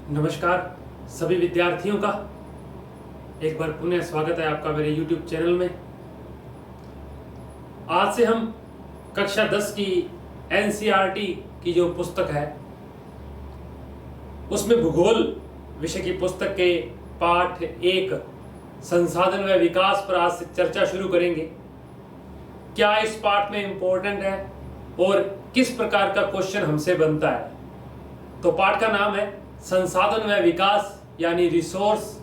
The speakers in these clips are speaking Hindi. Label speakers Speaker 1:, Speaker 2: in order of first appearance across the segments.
Speaker 1: नमस्कार सभी विद्यार्थियों का एक बार पुनः स्वागत है आपका मेरे YouTube चैनल में। आज से हम कक्षा 10 की NCERT की जो पुस्तक है उसमें भूगोल विषय की पुस्तक के पाठ 1 संसाधन व विकास पर आज से चर्चा शुरू करेंगे। क्या इस पाठ में इम्पोर्टेंट है और किस प्रकार का क्वेश्चन हमसे बनता है। तो पाठ का नाम है संसाधन व विकास यानी रिसोर्स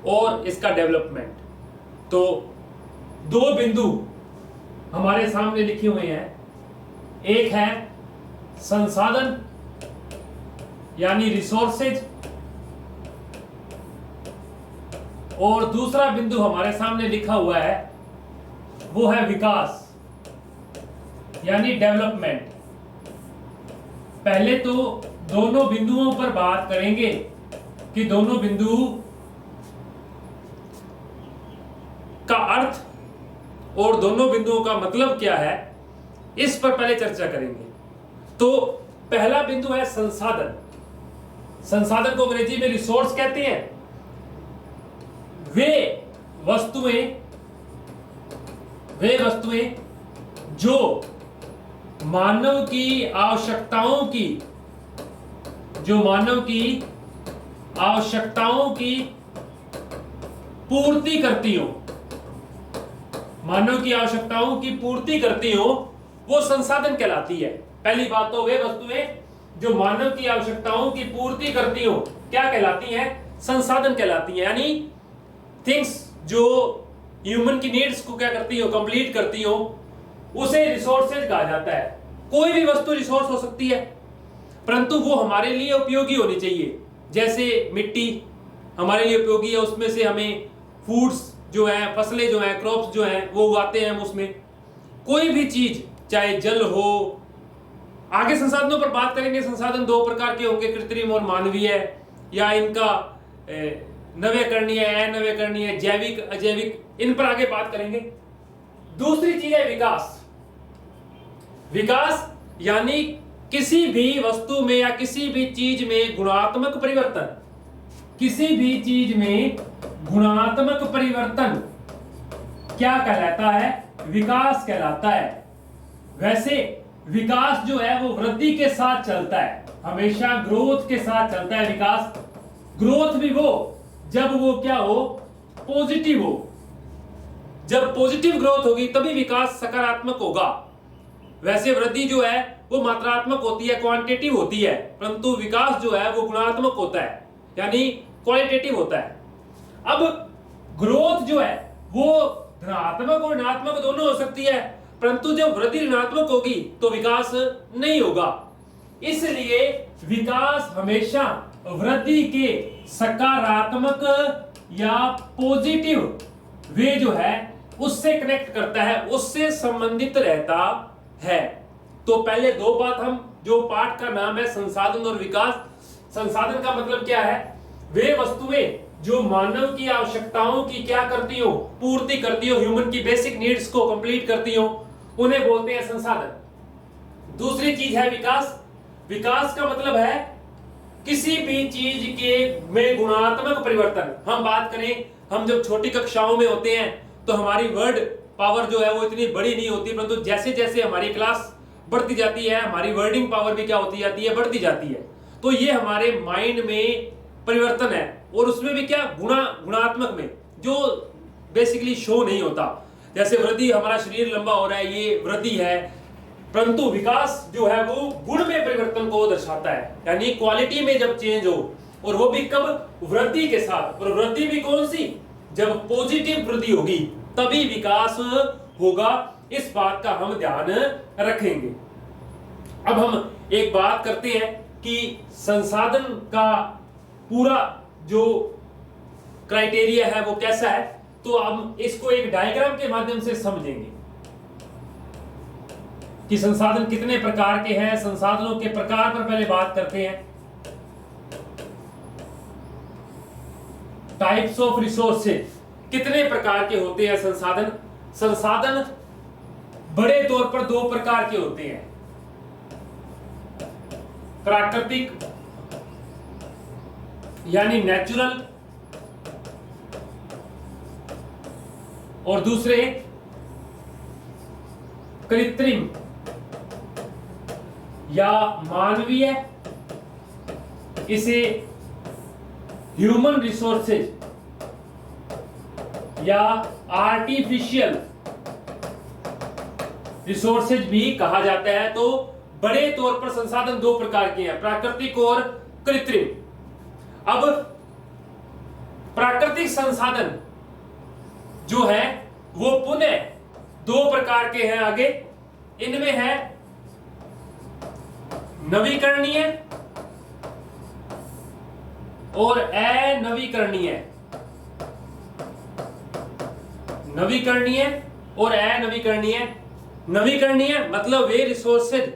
Speaker 1: और इसका डेवलपमेंट। तो दो बिंदु हमारे सामने लिखे हुए हैं, एक है संसाधन यानी रिसोर्सेज और दूसरा बिंदु हमारे सामने लिखा हुआ है वो है विकास यानी डेवलपमेंट। पहले तो दोनों बिंदुओं पर बात करेंगे कि दोनों बिंदु का अर्थ और दोनों बिंदुओं का मतलब क्या है, इस पर पहले चर्चा करेंगे। तो पहला बिंदु है संसाधन। संसाधन को अंग्रेजी में रिसोर्स कहते हैं। वे वस्तुएं जो मानव की आवश्यकताओं की पूर्ति करती हो वो संसाधन कहलाती है। पहली बात तो वे वस्तुएं जो मानव की आवश्यकताओं की पूर्ति करती हो क्या कहलाती हैं, संसाधन कहलाती हैं। यानी थिंग्स जो ह्यूमन की नीड्स को क्या करती हो, कंप्लीट करती हो, उसे रिसोर्सेज कहा जाता है। कोई भी वस्तु रिसोर्स हो सकती है परंतु वो हमारे लिए उपयोगी होनी चाहिए। जैसे मिट्टी हमारे लिए उपयोगी है, उसमें से हमें फूड्स जो है, फसलें जो है, क्रॉप्स जो है वो उगाते हैं हम उसमें। कोई भी चीज चाहे जल हो, आगे संसाधनों पर बात करेंगे। संसाधन दो प्रकार के होंगे, कृत्रिम और मानवीय, या इनका नवीकरणीय, अनवीकरणीय, जैविक, अजैविक, इन पर आगे बात करेंगे। दूसरी चीज है विकास। विकास यानी किसी भी वस्तु में या किसी भी चीज में गुणात्मक परिवर्तन। किसी भी चीज में गुणात्मक परिवर्तन क्या कहलाता है, विकास कहलाता है। वैसे विकास जो है वो वृद्धि के साथ चलता है, हमेशा ग्रोथ के साथ चलता है विकास। ग्रोथ भी वो जब वो क्या हो, पॉजिटिव हो। जब पॉजिटिव ग्रोथ होगी तभी विकास सकारात्मक होगा। वैसे वृद्धि जो है वो मात्रात्मक होती है, क्वांटिटेटिव होती है, परंतु विकास जो है वो गुणात्मक होता है यानी क्वालिटेटिव होता है। अब ग्रोथ जो है वो धनात्मक और ऋणात्मक दोनों हो सकती है, परंतु जब वृद्धि ऋणात्मक होगी तो विकास नहीं होगा। इसलिए विकास हमेशा वृद्धि के सकारात्मक या पॉजिटिव वे जो है उससे कनेक्ट करता है, उससे संबंधित रहता है। तो पहले दो बात हम, जो पाठ का नाम है संसाधन और विकास। संसाधन का मतलब क्या है, वे वस्तुएं जो मानव की आवश्यकताओं की क्या करती हो, पूर्ति करती हो, ह्यूमन की बेसिक नीड्स को कंप्लीट करती हो, उन्हें बोलते हैं संसाधन। दूसरी चीज है विकास। विकास का मतलब है किसी भी चीज के में गुणात्मक परिवर्तन। हम बात करें, हम जब छोटी कक्षाओं में होते हैं तो हमारी वर्ड पावर जो है वो इतनी बड़ी नहीं होती, परंतु जैसे जैसे हमारी क्लास बढ़ती जाती है हमारी वर्डिंग पावर भी क्या होती जाती है, बढ़ती जाती है। तो ये हमारे माइंड में परिवर्तन है और उसमें भी क्या गुणात्मक में जो बेसिकली शो नहीं होता। जैसे वृद्धि, हमारा शरीर लंबा हो रहा है, ये वृद्धि है, परंतु विकास जो है वो गुण में परिवर्तन को दर्शाता है, यानी क्वालिटी में जब चेंज हो, और वो भी कब, वृद्धि के साथ। और वृद्धि भी कौन सी, जब पॉजिटिव वृद्धि होगी तभी विकास होगा। इस बात का हम ध्यान रखेंगे। अब हम एक बात करते हैं कि संसाधन का पूरा जो क्राइटेरिया है वो कैसा है। तो हम इसको एक डायग्राम के माध्यम से समझेंगे कि संसाधन कितने प्रकार के हैं। संसाधनों के प्रकार पर पहले बात करते हैं। टाइप्स ऑफ रिसोर्सेज, कितने प्रकार के होते हैं संसाधन। संसाधन बड़े तौर पर दो प्रकार के होते हैं, प्राकृतिक यानी नेचुरल, और दूसरे कृत्रिम या मानवीय, इसे ह्यूमन रिसोर्सेज या आर्टिफिशियल रिसोर्सेज भी कहा जाता है। तो बड़े तौर पर संसाधन दो प्रकार के हैं, प्राकृतिक और कृत्रिम। अब प्राकृतिक संसाधन जो है वो पुनः दो प्रकार के हैं आगे। इनमें है नवीकरणीय और अनवीकरणीय। नवीकरणीय और अनवीकरणीय। नवीकरणीय मतलब वे रिसोर्सेज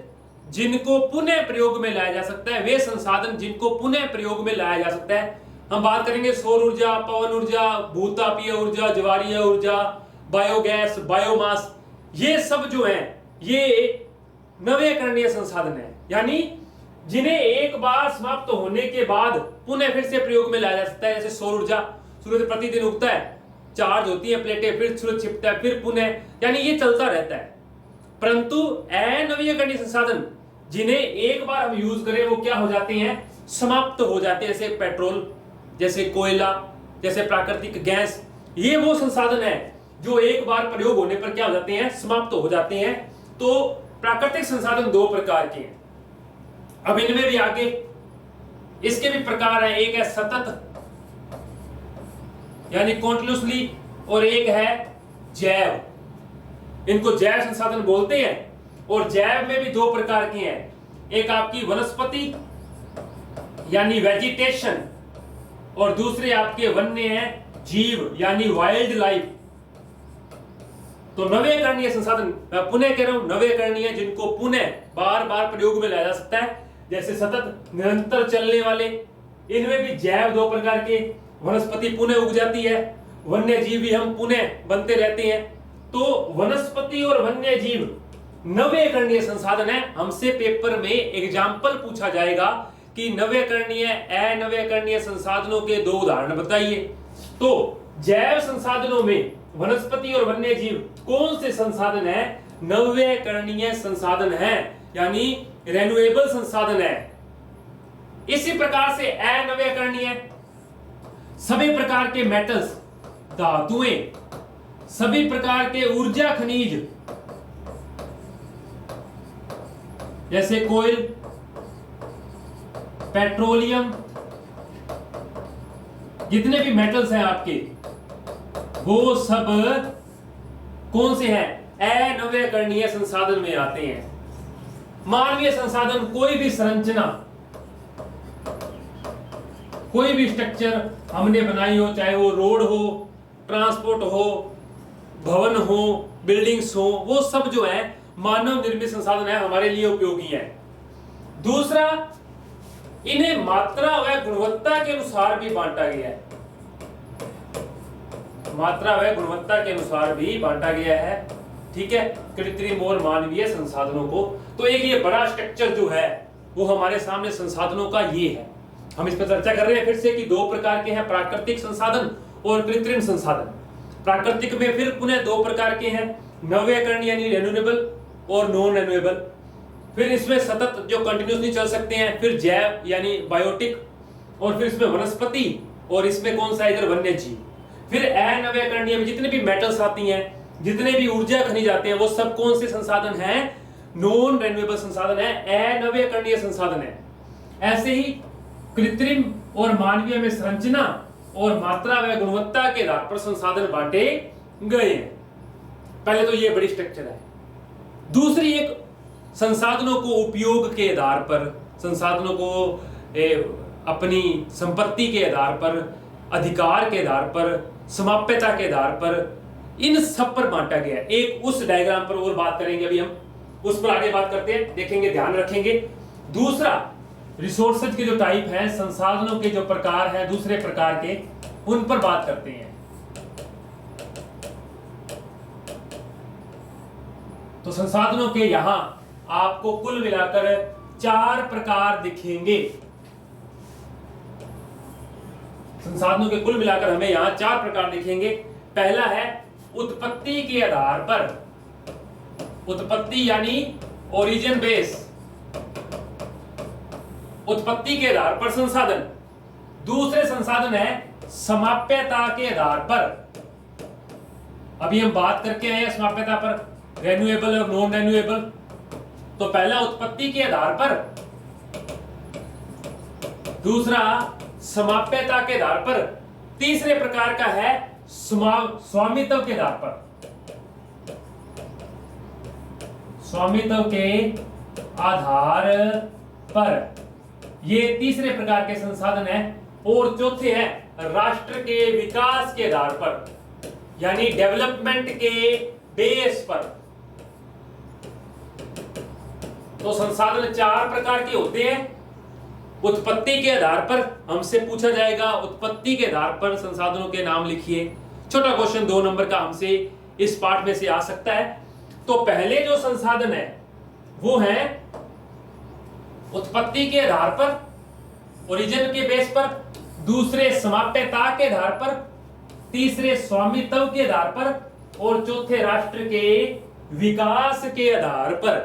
Speaker 1: जिनको पुनः प्रयोग में लाया जा सकता है, वे संसाधन जिनको पुनः प्रयोग में लाया जा सकता है। हम बात करेंगे सौर ऊर्जा, पवन ऊर्जा, भूतापीय ऊर्जा, ज्वारीय ऊर्जा, बायोगैस, बायोमास, ये सब जो है ये नवीकरणीय संसाधन है, यानी जिन्हें एक बार समाप्त होने के बाद पुनः फिर से प्रयोग में लाया जा सकता है। जैसे सौर ऊर्जा, सूरज प्रतिदिन उगता है, चार्ज होती है प्लेटें, फिर सूरज छिपता है, फिर पुनः, यानी ये चलता रहता है। परंतु अनवीकरणीय संसाधन जिन्हें एक बार हम यूज करें वो क्या हो जाते हैं, समाप्त हो जाते हैं। जैसे पेट्रोल, जैसे कोयला, जैसे प्राकृतिक गैस, ये वो संसाधन है जो एक बार प्रयोग होने पर क्या हो जाते हैं, समाप्त हो जाते हैं। तो प्राकृतिक संसाधन दो प्रकार के हैं। अब इनमें भी आगे इसके भी प्रकार है, एक है सतत यानी कॉन्टिन्यूसली, और एक है जैव, इनको जैव संसाधन बोलते हैं। और जैव में भी दो प्रकार के हैं, एक आपकी वनस्पति यानी वेजिटेशन, और दूसरे आपके वन्य हैं जीव यानी वाइल्ड लाइफ। तो नवीकरणीय संसाधन, मैं पुनः कह रहा हूं नवीकरणीय, जिनको पुनः बार बार प्रयोग में लाया जा सकता है, जैसे सतत निरंतर चलने वाले। इनमें भी जैव दो प्रकार के, वनस्पति पुनः उग जाती है, वन्य जीव भी हम पुनः बनते रहते हैं। तो वनस्पति और वन्य जीव नवीकरणीय संसाधन है। हमसे पेपर में एग्जाम्पल पूछा जाएगा कि नवीकरणीय अनवीकरणीय संसाधनों के दो उदाहरण बताइए। तो जैव संसाधनों में वनस्पति और वन्य जीव कौन से संसाधन है, नवीकरणीय संसाधन है, यानी रिन्यूएबल संसाधन है। इसी प्रकार से अनवीकरणीय सभी प्रकार के मेटल्स, धातुएं, सभी प्रकार के ऊर्जा खनिज, जैसे कोयल, पेट्रोलियम, जितने भी मेटल्स हैं आपके, वो सब कौन से हैं, अनवीकरणीय संसाधन में आते हैं। मानवीय संसाधन, कोई भी संरचना, कोई भी स्ट्रक्चर हमने बनाई हो, चाहे वो रोड हो, ट्रांसपोर्ट हो, भवन हो, बिल्डिंग्स हो, वो सब जो है मानव निर्मित संसाधन है, हमारे लिए उपयोगी है। दूसरा, इन्हें मात्रा व गुणवत्ता के अनुसार भी बांटा गया है। मात्रा व गुणवत्ता के अनुसार भी बांटा गया है, ठीक है, कृत्रिम और मानवीय संसाधनों को। तो एक ये बड़ा स्ट्रक्चर जो है वो हमारे सामने संसाधनों का ये है। हम इस पर चर्चा कर रहे हैं फिर से कि दो प्रकार के हैं, प्राकृतिक संसाधन और कृत्रिम संसाधन। प्राकृतिक में फिर पुनः दो प्रकार के हैं, नवीकरणीय यानी रिन्यूएबल और नॉन रिन्यूएबल। फिर इसमें सतत जो कंटिन्यूसली चल सकते हैं, फिर जैव यानी बायोटिक, और फिर इसमें वनस्पति, और इसमें कौन सा इधर वन्य जीव। फिर अनवीकरणीय में जितने भी मेटल्स आती हैं, जितने भी ऊर्जा खनिज आते हैं, वो सब कौन से संसाधन हैं, नॉन रिन्यूएबल संसाधन है, अनवीकरणीय संसाधन है। ऐसे ही कृत्रिम और मानवीय में संरचना और मात्रा व गुणवत्ता के आधार पर संसाधन बांटे गए हैं। पहले तो ये बड़ी स्ट्रक्चर है। दूसरी एक संसाधनों को उपयोग के आधार पर, संसाधनों को अपनी संपत्ति के आधार पर, अधिकार के आधार पर, समाप्यता के आधार पर, इन सब पर बांटा गया है। एक उस डायग्राम पर और बात करेंगे, अभी हम उस पर आगे बात करते हैं, देखेंगे, ध्यान रखेंगे। दूसरा, रिसोर्सेज के जो टाइप हैं, संसाधनों के जो प्रकार हैं दूसरे प्रकार के, उन पर बात करते हैं। तो संसाधनों के यहां आपको कुल मिलाकर 4 प्रकार दिखेंगे। संसाधनों के कुल मिलाकर हमें यहां 4 प्रकार दिखेंगे। पहला है उत्पत्ति के आधार पर, उत्पत्ति यानी ओरिजिन बेस, उत्पत्ति के आधार पर संसाधन। दूसरे संसाधन है समाप्यता के आधार पर। अभी हम बात करके आए हैं समाप्यता पर, रेन्यूएबल और नॉन रेन्यूएबल। तो पहला उत्पत्ति के आधार पर, दूसरा समाप्यता के आधार पर, तीसरे प्रकार का है स्वामित्व के आधार पर, स्वामित्व के आधार पर। ये तीसरे प्रकार के संसाधन है। और चौथे है राष्ट्र के विकास के आधार पर, यानी डेवलपमेंट के बेस पर। तो संसाधन 4 प्रकार के होते हैं। उत्पत्ति के आधार पर हमसे पूछा जाएगा, उत्पत्ति के आधार पर संसाधनों के नाम लिखिए। छोटा क्वेश्चन 2 नंबर का हमसे इस पार्ट में से आ सकता है। तो पहले जो संसाधन है वो है उत्पत्ति के आधार पर, ओरिजिन के बेस पर, दूसरे समाप्यता के आधार पर, तीसरे स्वामित्व के आधार पर और चौथे राष्ट्र के विकास के आधार पर।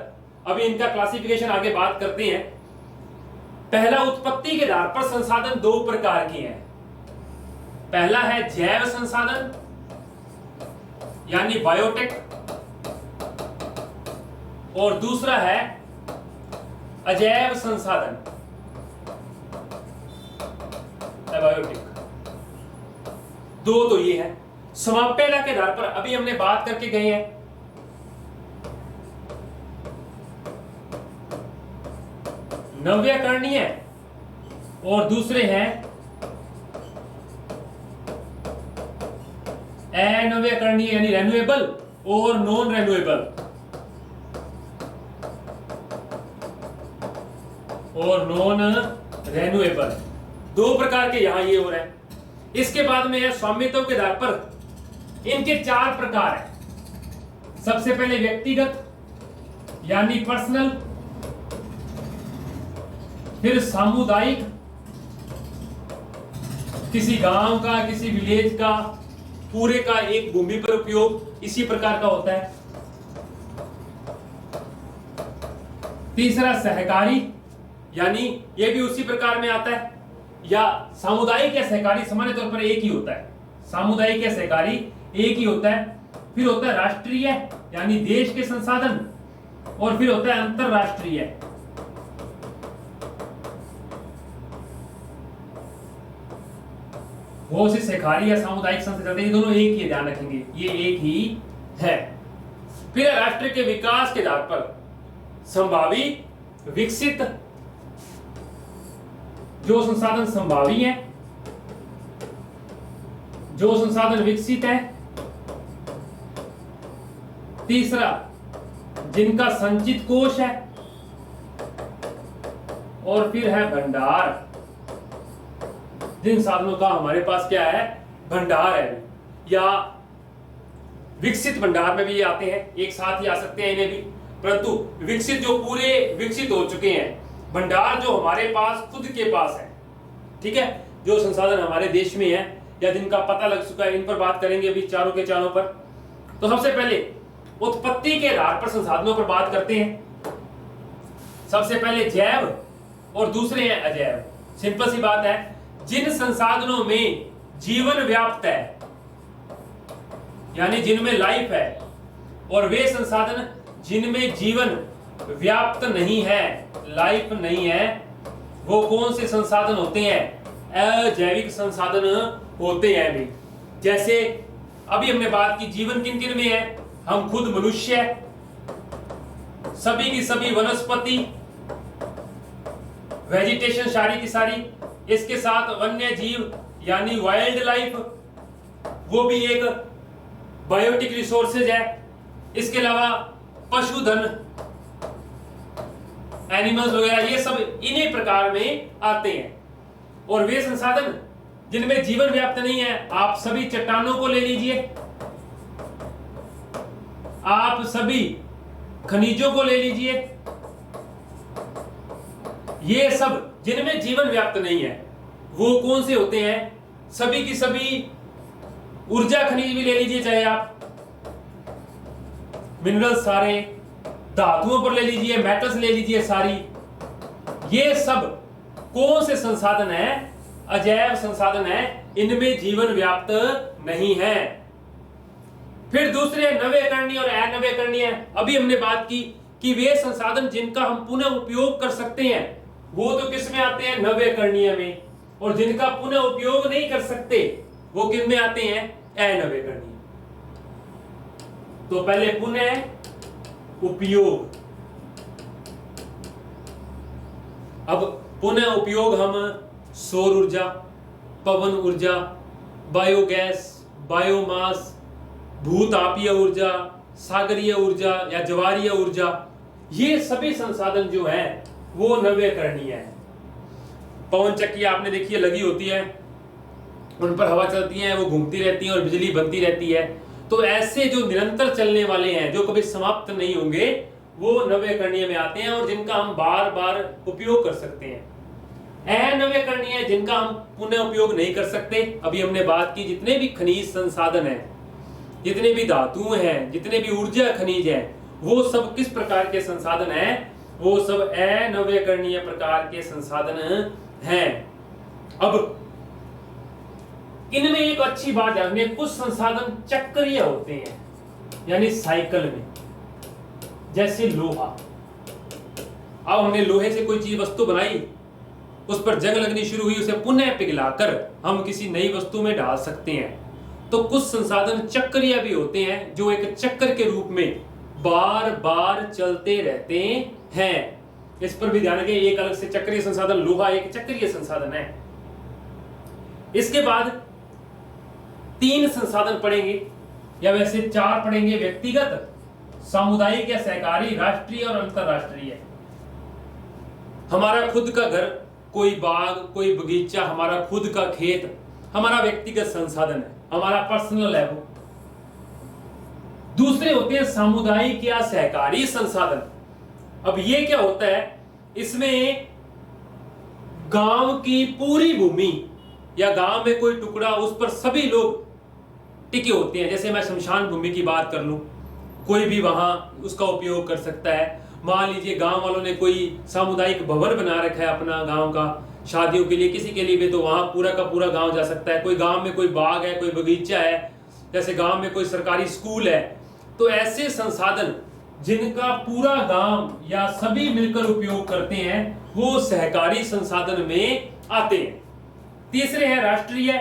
Speaker 1: अभी इनका क्लासिफिकेशन आगे बात करते हैं। पहला उत्पत्ति के आधार पर संसाधन 2 प्रकार के हैं। पहला है जैव संसाधन यानी बायोटेक, और दूसरा है अजैव संसाधन, बायोटेक। 2 तो ये है। समाप्यता के आधार पर अभी हमने बात करके गए हैं। नव्यकरणीय और दूसरे हैं अनव्यकरणीय यानी रेन्यूएबल और नॉन रेन्यूएबल, और नॉन रेन्यूएबल। 2 प्रकार के यहां ये हो रहे हैं। इसके बाद में है स्वामित्व के आधार पर। इनके 4 प्रकार हैं। सबसे पहले व्यक्तिगत यानी पर्सनल, फिर सामुदायिक, किसी गांव का, किसी विलेज का, पूरे का एक भूमि पर उपयोग, इसी प्रकार का होता है। तीसरा सहकारी यानी यह भी उसी प्रकार में आता है, या सामुदायिक या सहकारी सामान्य तौर पर एक ही होता है। सामुदायिक या सहकारी एक ही होता है। फिर होता है राष्ट्रीय यानी देश के संसाधन, और फिर होता है अंतरराष्ट्रीय। वो से सहकारी या सामुदायिक संसाधन, ये दोनों एक ही, ध्यान रखेंगे ये एक ही है। फिर राष्ट्र के विकास के आधार पर संभावी, विकसित, जो संसाधन संभावी है, जो संसाधन विकसित है। तीसरा जिनका संचित कोष है, और फिर है भंडार, जिन साधनों का हमारे पास क्या है, भंडार है, या विकसित भंडार में भी ये आते हैं, एक साथ ही आ सकते हैं इन्हें भी। परंतु विकसित जो पूरे विकसित हो चुके हैं, भंडार जो हमारे पास खुद के पास है, ठीक है, जो संसाधन हमारे देश में है या जिनका पता लग चुका है, इन पर बात करेंगे अभी चारों के चारों पर। तो सबसे पहले उत्पत्ति के आधार पर संसाधनों पर बात करते हैं। सबसे पहले जैव और दूसरे हैं अजैव। सिंपल सी बात है, जिन संसाधनों में जीवन व्याप्त है यानी जिनमें लाइफ है, और वे संसाधन जिनमें जीवन व्याप्त नहीं है, लाइफ नहीं है, वो कौन से संसाधन होते हैं, अजैविक संसाधन होते हैं भी। जैसे अभी हमने बात की जीवन किन किन में है, हम खुद मनुष्य, सभी की सभी वनस्पति, वेजिटेशन सारी की सारी, इसके साथ वन्य जीव यानी वाइल्ड लाइफ, वो भी एक बायोटिक रिसोर्सेज है। इसके अलावा पशुधन, एनिमल्स वगैरह, ये सब इन्हीं प्रकार में आते हैं। और वे संसाधन जिनमें जीवन व्याप्त नहीं है, आप सभी चट्टानों को ले लीजिए, आप सभी खनिजों को ले लीजिए, ये सब जिनमें जीवन व्याप्त नहीं है, वो कौन से होते हैं, सभी की सभी ऊर्जा खनिज भी ले लीजिए, चाहे आप मिनरल सारे, धातुओं पर ले लीजिए, मेटल्स ले लीजिए सारी, ये सब कौन से संसाधन है? अजैव संसाधन है, इनमें जीवन व्याप्त नहीं है। फिर दूसरे नवीकरणीय और अनवीकरणीय। अभी हमने बात की कि वे संसाधन जिनका हम पुनः उपयोग कर सकते हैं वो तो किस में आते हैं? नवीकरणीय में। और जिनका पुनः उपयोग नहीं कर सकते वो किन में आते हैं? अनवीकरणीय। तो पहले पुनः उपयोग। अब पुनः उपयोग हम सौर ऊर्जा, पवन ऊर्जा, बायोगैस, बायोमास, भूतापीय ऊर्जा, सागरीय ऊर्जा या ज्वारीय ऊर्जा, ये सभी संसाधन जो है वो नवीकरणीय है। पवन चक्की आपने देखी है लगी होती है, उन पर हवा चलती है, वो घूमती रहती है और बिजली बनती रहती है। तो ऐसे जो निरंतर चलने वाले हैं, जो कभी समाप्त नहीं होंगे, वो नवीकरणीय में आते हैं और जिनका हम बार बार उपयोग कर सकते हैं। अनवीकरणीय जिनका हम पुनः उपयोग नहीं कर सकते। अभी हमने बात की जितने भी खनिज संसाधन हैं, जितने भी धातुएं हैं, जितने भी ऊर्जा खनिज हैं, वो सब किस प्रकार के संसाधन हैं? वो सब अनवीकरणीय प्रकार के संसाधन हैं। अब इनमें एक अच्छी बात है, कुछ संसाधन चक्रीय होते हैं, यानी साइकिल में, जैसे लोहा। अब हमने लोहे से कोई चीज वस्तु बनाई, उस पर जंग लगनी शुरू हुई, उसे पुनः पिघलाकर हम किसी नई वस्तु में डाल सकते हैं। तो कुछ संसाधन चक्रीय भी होते हैं, जो एक चक्र के रूप में बार बार चलते रहते हैं। इस पर भी ध्यान रखें, एक अलग से चक्रीय संसाधन लोहा एक चक्रीय संसाधन है। इसके बाद 3 संसाधन पढ़ेंगे, या वैसे 4 पढ़ेंगे, व्यक्तिगत, सामुदायिक या सहकारी, राष्ट्रीय और अंतरराष्ट्रीय। हमारा खुद का घर, कोई बाग, कोई बगीचा, हमारा खुद का खेत हमारा व्यक्तिगत संसाधन है, हमारा पर्सनल है वो। दूसरे होते हैं सामुदायिक या सहकारी संसाधन। अब ये क्या होता है? इसमें गांव की पूरी भूमि या गांव में कोई टुकड़ा, उस पर सभी लोग टिके होते हैं। जैसे मैं शमशान भूमि की बात कर लूं, कोई भी वहां उसका उपयोग कर सकता है। मान लीजिए गांव वालों ने कोई सामुदायिक भवन बना रखा है अपना गांव का, शादियों के लिए, किसी के लिए भी, तो वहां पूरा का पूरा गांव जा सकता है। कोई गांव में कोई बाग है, कोई बगीचा है, जैसे गांव में कोई सरकारी स्कूल है। तो ऐसे संसाधन जिनका पूरा गांव या सभी मिलकर उपयोग करते हैं, वो सहकारी संसाधन में आते हैं। तीसरे है राष्ट्रीय,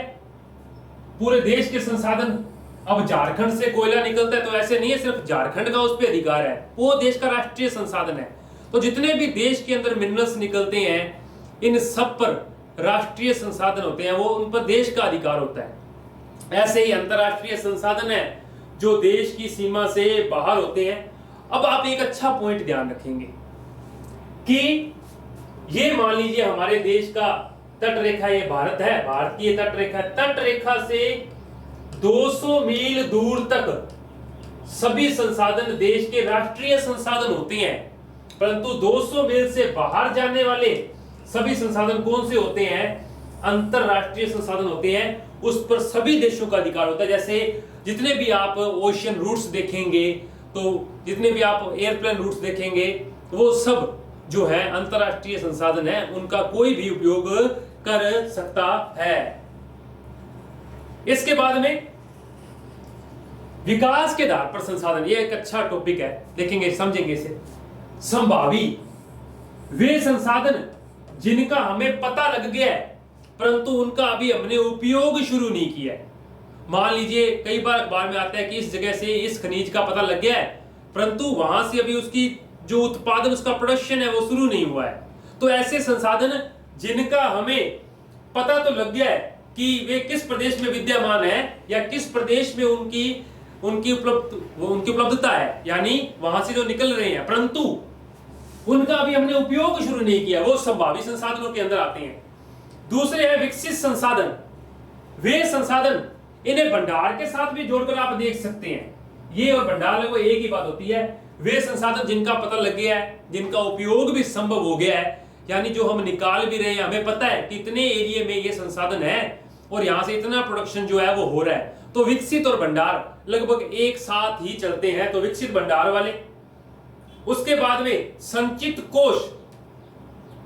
Speaker 1: पूरे देश के संसाधन। अब झारखंड से कोयला निकलता है तो ऐसे नहीं है सिर्फ झारखंड का उस पर अधिकार है, वो देश का राष्ट्रीय संसाधन है। तो जितने भी देश के अंदर मिनरल्स निकलते हैं, इन सब पर राष्ट्रीय संसाधन होते हैं, वो उन पर देश का अधिकार होता है। ऐसे ही अंतरराष्ट्रीय संसाधन है जो देश की सीमा से बाहर होते हैं। अब आप एक अच्छा पॉइंट ध्यान रखेंगे कि ये मान लीजिए हमारे देश का तट रेखा, ये भारत है, भारतीय तट रेखा, तट रेखा से 200 मील दूर तक सभी संसाधन देश के राष्ट्रीय संसाधन होते हैं। परंतु 200 मील से बाहर जाने वाले सभी संसाधन कौन से होते हैं? अंतरराष्ट्रीय संसाधन होते हैं। उस पर सभी देशों का अधिकार होता है। जैसे जितने भी आप ओशियन रूट्स देखेंगे, तो जितने भी आप एयरप्लेन रूट्स देखेंगे, वो सब जो है अंतरराष्ट्रीय संसाधन है, उनका कोई भी उपयोग कर सकता है। इसके बाद में विकास के आधार पर संसाधन, ये एक अच्छा टॉपिक है, देखेंगे, समझेंगे इसे। संभावी, वे संसाधन जिनका हमें पता लग गया है परंतु उनका अभी हमने उपयोग शुरू नहीं किया है। मान लीजिए कई बार अखबार में आता है कि इस जगह से इस खनिज का पता लग गया है, परंतु वहां से अभी उसकी जो उत्पादन, उसका प्रोडक्शन है, वो शुरू नहीं हुआ है। तो ऐसे संसाधन जिनका हमें पता तो लग गया है कि वे किस प्रदेश में विद्यमान है या किस प्रदेश में उनकी उपलब्धता है, यानी वहां से जो निकल रहे हैं, परंतु उनका अभी हमने उपयोग शुरू नहीं किया, वो संभावित संसाधनों के अंदर आते हैं। दूसरे है विकसित संसाधन। वे संसाधन, इन्हें भंडार के साथ भी जोड़कर आप देख सकते हैं। ये और भंडार में एक ही बात होती है। वे संसाधन जिनका पता लग गया है, जिनका उपयोग भी संभव हो गया है, यानी जो हम निकाल भी रहे हैं, हमें पता है कि इतने एरिया में ये संसाधन है, और यहां से इतना प्रोडक्शन जो है वो हो रहा है, तो विकसित और भंडार लगभग एक साथ ही चलते हैं, तो विकसित भंडार वाले। उसके बाद में संचित कोष,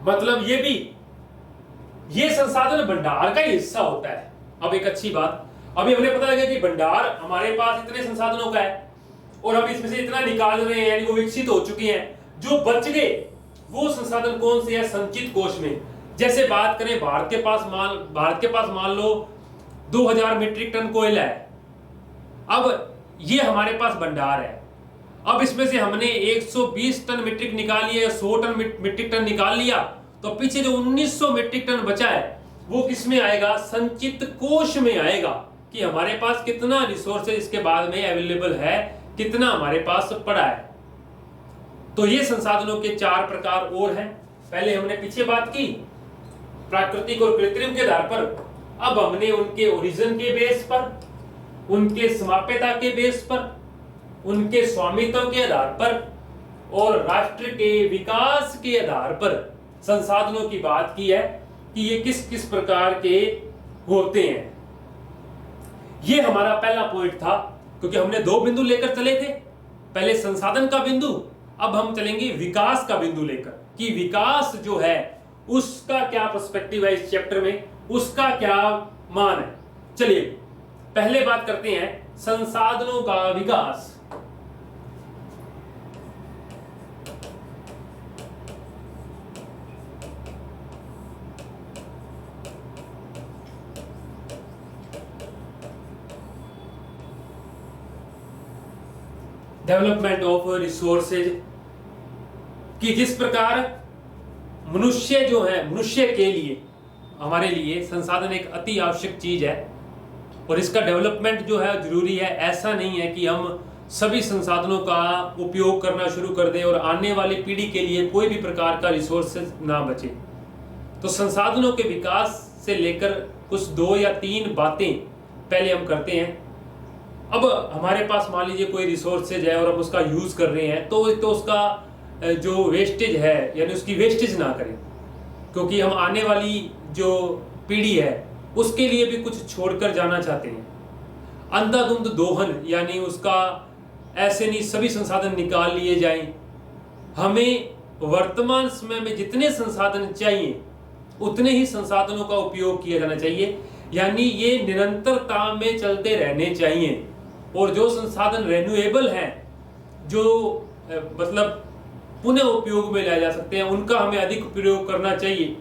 Speaker 1: मतलब ये संसाधन भंडार का ही हिस्सा होता है। अब एक अच्छी बात, अभी हमने पता लगा कि भंडार हमारे पास इतने संसाधनों का है और हम इसमें से इतना निकाल रहे हैं, यानी वो विकसित हो चुके हैं। जो बच गए वो संसाधन कौन से है? संचित कोष में। जैसे बात करें भारत के पास मान लो 2000 मीट्रिक टन कोयला है। अब ये हमारे पास भंडार है। अब इसमें से हमने 120 टन मीट्रिक निकाल लिया, 100 टन मीट्रिक टन निकाल लिया, तो पीछे जो 1900 मीट्रिक टन बचा है वो किस में आएगा? संचित कोष में आएगा, कि हमारे पास कितना रिसोर्सेज इसके बाद में अवेलेबल है, कितना हमारे पास पड़ा है। तो ये संसाधनों के 4 प्रकार और हैं। पहले हमने पीछे बात की प्राकृतिक और कृत्रिम के आधार पर, अब हमने उनके ओरिजिन के बेस पर, उनके समाप्यता के बेस पर, उनके स्वामित्व के आधार पर और राष्ट्र के विकास के आधार पर संसाधनों की बात की है कि ये किस किस प्रकार के होते हैं। ये हमारा पहला पॉइंट था, क्योंकि हमने 2 बिंदु लेकर चले थे, पहले संसाधन का बिंदु, अब हम चलेंगे विकास का बिंदु लेकर, कि विकास जो है उसका क्या पर्सपेक्टिव है इस चैप्टर में, उसका क्या मान है। चलिए पहले बात करते हैं संसाधनों का विकास। डेवलपमेंट ऑफ रिसोर्सेज, कि जिस प्रकार मनुष्य जो है, मनुष्य के लिए, हमारे लिए संसाधन एक अति आवश्यक चीज है और इसका डेवलपमेंट जो है जरूरी है। ऐसा नहीं है कि हम सभी संसाधनों का उपयोग करना शुरू कर दें और आने वाली पीढ़ी के लिए कोई भी प्रकार का रिसोर्सेज ना बचे। तो संसाधनों के विकास से लेकर कुछ 2 या 3 बातें पहले हम करते हैं। अब हमारे पास मान लीजिए कोई रिसोर्सेज है और हम उसका यूज कर रहे हैं, तो उसका जो वेस्टेज है, यानी उसकी वेस्टेज ना करें, क्योंकि हम आने वाली जो पीढ़ी है उसके लिए भी कुछ छोड़कर जाना चाहते हैं। अंधाधुंध दोहन, यानी उसका ऐसे नहीं सभी संसाधन निकाल लिए जाएं। हमें वर्तमान समय में जितने संसाधन चाहिए उतने ही संसाधनों का उपयोग किया जाना चाहिए, यानी ये निरंतरता में चलते रहने चाहिए। और जो संसाधन रेन्यूएबल हैं, जो मतलब पुनः उपयोग में लाए जा सकते हैं, उनका हमें अधिक प्रयोग करना चाहिए।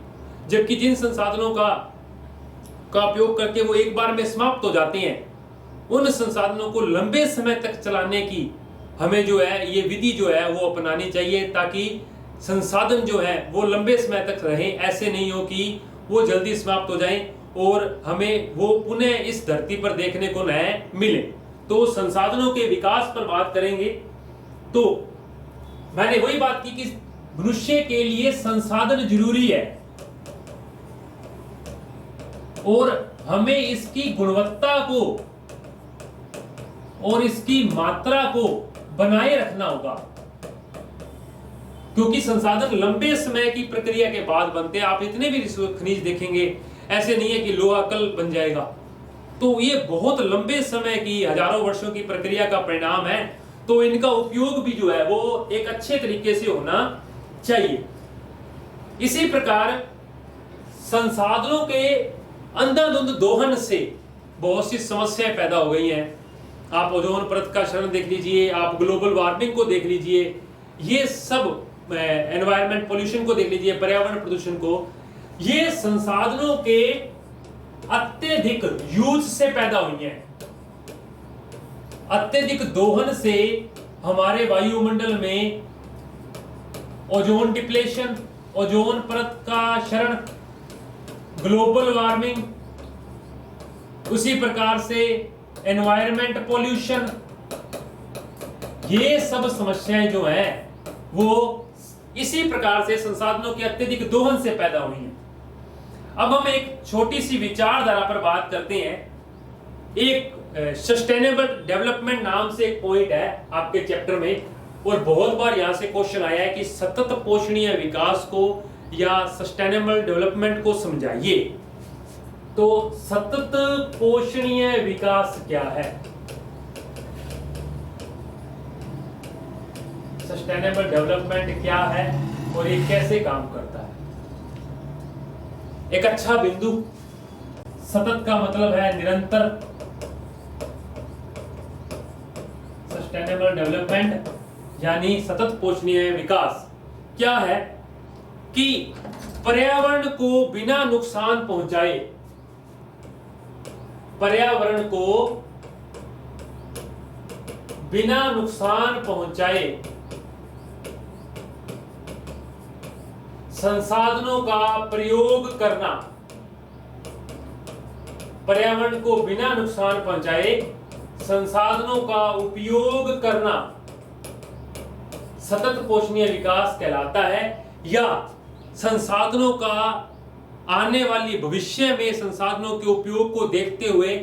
Speaker 1: जबकि जिन संसाधनों का उपयोग करके वो एक बार में समाप्त हो जाते हैं, उन संसाधनों को लंबे समय तक चलाने की हमें जो है ये विधि जो है वो अपनानी चाहिए, ताकि संसाधन जो है वो लंबे समय तक रहें। ऐसे नहीं हो कि वो जल्दी समाप्त हो जाएं और हमें वो पुनः इस धरती पर देखने को न मिले। तो संसाधनों के विकास पर बात करेंगे, तो मैंने वही बात की कि मनुष्य के लिए संसाधन जरूरी है और हमें इसकी गुणवत्ता को और इसकी मात्रा को बनाए रखना होगा, क्योंकि संसाधन लंबे समय की प्रक्रिया के बाद बनते हैं। आप इतने भी खनिज देखेंगे, ऐसे नहीं है कि लोहा कल बन जाएगा, तो ये बहुत लंबे समय की, हजारों वर्षों की प्रक्रिया का परिणाम है। तो इनका उपयोग भी जो है वो एक अच्छे तरीके से होना चाहिए। इसी प्रकार संसाधनों के अंधाधुंध दोहन से बहुत सी समस्याएं पैदा हो गई हैं। आप ओजोन परत का क्षरण देख लीजिए, आप ग्लोबल वार्मिंग को देख लीजिए, ये सब एनवायरमेंट पोल्यूशन को देख लीजिए, पर्यावरण प्रदूषण को, ये संसाधनों के अत्यधिक यूज से पैदा हुई हैं। अत्यधिक दोहन से हमारे वायुमंडल में ओजोन डिप्लेशन, ओजोन परत का क्षरण, ग्लोबल वार्मिंग, उसी प्रकार से एनवायरमेंट पोल्यूशन, ये सब समस्याएं जो हैं वो इसी प्रकार से संसाधनों के अत्यधिक दोहन से पैदा हुई हैं। अब हम एक छोटी सी विचारधारा पर बात करते हैं। एक सस्टेनेबल डेवलपमेंट नाम से एक पॉइंट है आपके चैप्टर में, और बहुत बार यहां से क्वेश्चन आया है कि सतत पोषणीय विकास को या सस्टेनेबल डेवलपमेंट को समझाइए। तो सतत पोषणीय विकास क्या है? सस्टेनेबल डेवलपमेंट क्या है और ये कैसे काम करता है? एक अच्छा बिंदु, सतत का मतलब है निरंतर, सस्टेनेबल डेवलपमेंट यानी सतत पोषणीय विकास क्या है कि पर्यावरण को बिना नुकसान पहुंचाए, पर्यावरण को बिना नुकसान पहुंचाए संसाधनों का प्रयोग करना, पर्यावरण को बिना नुकसान पहुंचाए संसाधनों का उपयोग करना सतत पोषणीय विकास कहलाता है। या संसाधनों का आने वाली भविष्य में संसाधनों के उपयोग को देखते हुए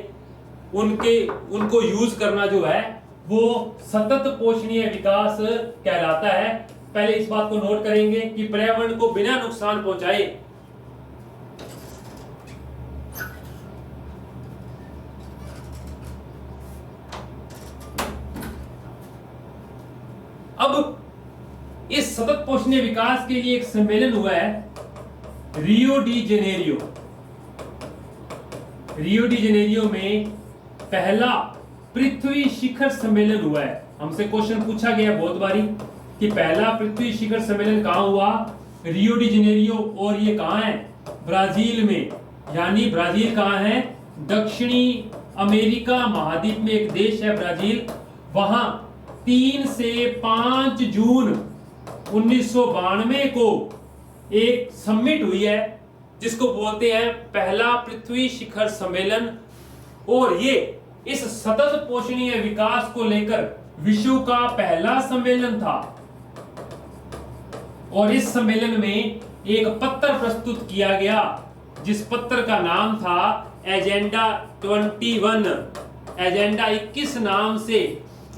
Speaker 1: उनको यूज करना जो है वो सतत पोषणीय विकास कहलाता है। पहले इस बात को नोट करेंगे कि पर्यावरण को बिना नुकसान पहुंचाए अब इस सतत पोषणीय विकास के लिए एक सम्मेलन हुआ है Rio de Janeiro. Rio de Janeiro में पहला पृथ्वी शिखर सम्मेलन हुआ है। हमसे क्वेश्चन पूछा गया बहुत बारी कि पहला पृथ्वी शिखर सम्मेलन कहां हुआ? Rio de Janeiro. और ये कहां है? ब्राजील में। यानी ब्राजील कहां है? दक्षिणी अमेरिका महाद्वीप में एक देश है ब्राजील। वहां 3 से 5 जून 1992 को एक समिट हुई है जिसको बोलते हैं पहला पृथ्वी शिखर सम्मेलन। और ये इस सतत पोषणीय विकास को लेकर विश्व का पहला सम्मेलन था। और इस सम्मेलन में एक पत्र प्रस्तुत किया गया जिस पत्र का नाम था एजेंडा 21। एजेंडा 21 नाम से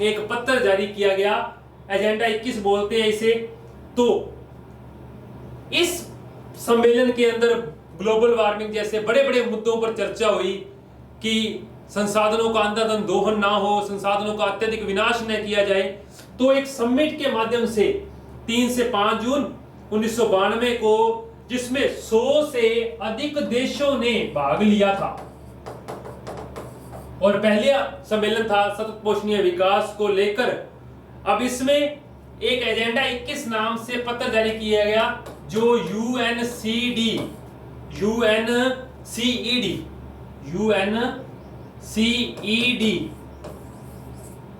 Speaker 1: एक पत्र जारी किया गया। एजेंडा 21 बोलते हैं इसे। तो इस सम्मेलन के अंदर ग्लोबल वार्मिंग जैसे बड़े बड़े मुद्दों पर चर्चा हुई कि संसाधनों का अंधाधुंध दोहन ना हो, संसाधनों का अत्यधिक विनाश न किया जाए। तो एक समिट के माध्यम से 3 से 5 जून 1992 को, जिसमें 100 से अधिक देशों ने भाग लिया था और पहला सम्मेलन था सतत पोषणीय विकास को लेकर। अब इसमें एक एजेंडा 21 नाम से पत्र जारी किया गया जो यूएनसीईडी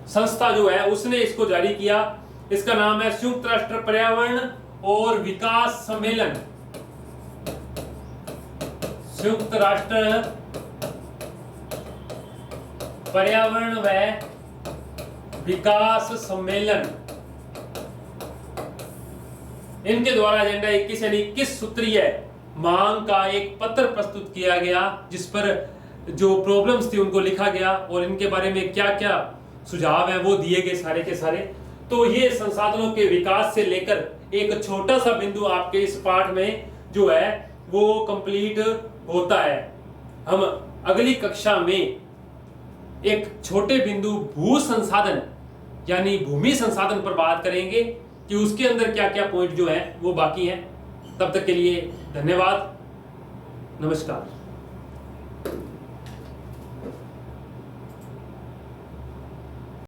Speaker 1: संस्था जो है उसने इसको जारी किया। इसका नाम है संयुक्त राष्ट्र पर्यावरण और विकास सम्मेलन। संयुक्त राष्ट्र पर्यावरण व विकास सम्मेलन, इनके द्वारा एजेंडा 21 यानी 21 सूत्रीय मांग का एक पत्र प्रस्तुत किया गया जिस पर जो प्रॉब्लम्स थी उनको लिखा गया और इनके बारे में क्या क्या सुझाव है वो दिए गए सारे के सारे। तो ये संसाधनों के विकास से लेकर एक छोटा सा बिंदु आपके इस पाठ में जो है वो कंप्लीट होता है। हम अगली कक्षा में एक छोटे बिंदु भू संसाधन यानी भूमि संसाधन पर बात करेंगे कि उसके अंदर क्या क्या पॉइंट जो है वो बाकी हैं। तब तक के लिए धन्यवाद, नमस्कार।